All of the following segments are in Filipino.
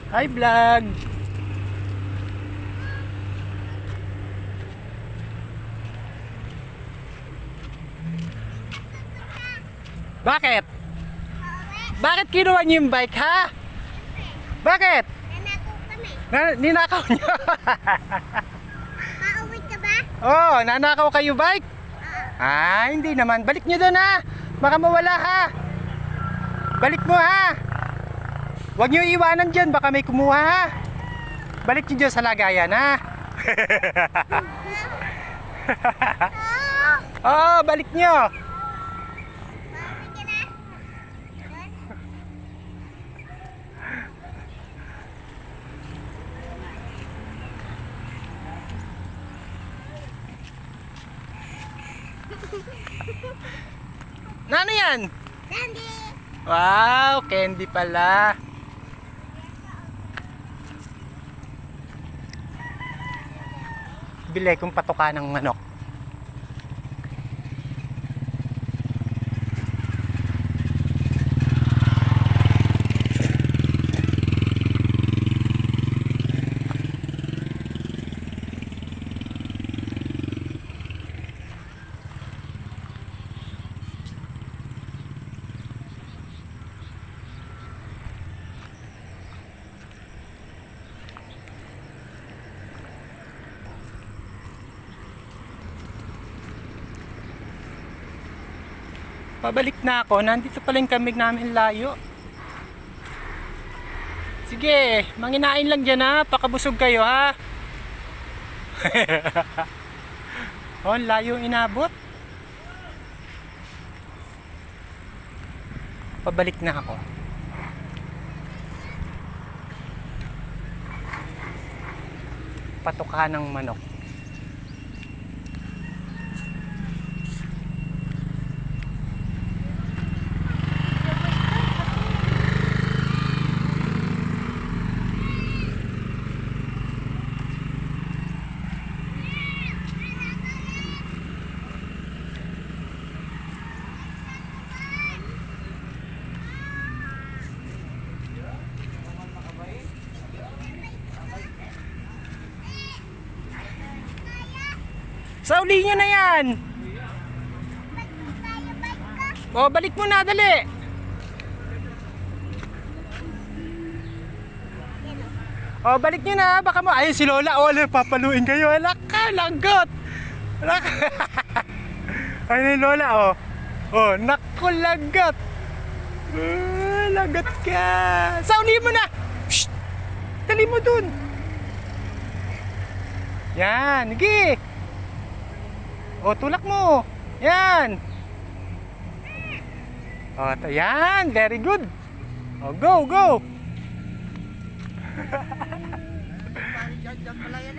Hi vlog. Bakit? Bakit kinuha niyo yung bike ha? Bakit? Nanakaw kami. Ninakaw niyo? Pauwi ka ba? Oh, nanakaw kayo bike? Ah, hindi naman. Balik niyo doon ha. Baka mawala ha. Balik mo ha. Huwag niyo iwanan dyan. Baka may kumuha ha. Balik niyo dyan sa lagayan ha. Oh, balik niyo. Pauwi ka na? Ano yan? Dandy! Wow, candy pala. Bili kong patuka ng manok. Pabalik na ako. Nandito pala yung kamig namin layo. Sige, manginain lang dyan ha. Pakabusog kayo ha. Oh, layo inabot. Pabalik na ako. Patuka ng manok. Sauli nyo na yan. O, balik mo na, dali. O, balik nyo na. Baka mo, ayun si Lola. O, papaluin kayo. Alak ka, langgot. Alak. Ayun yung Lola, o. O, naku, langgot. Langgot ka. Sauli mo na. Shh. Dali mo dun. Yan, sige. O, tulak mo. Yan. O, yan. Very good. O, go, go.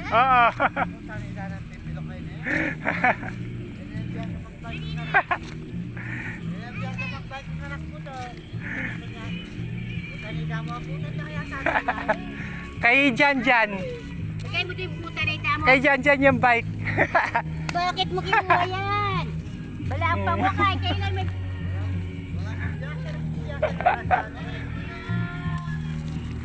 Oo. Kay Jan. Bigay mo din puta na itamo. Kay Jan yung bike. Bakit mo kinuha yan? Wala pa mo kahit kailan may...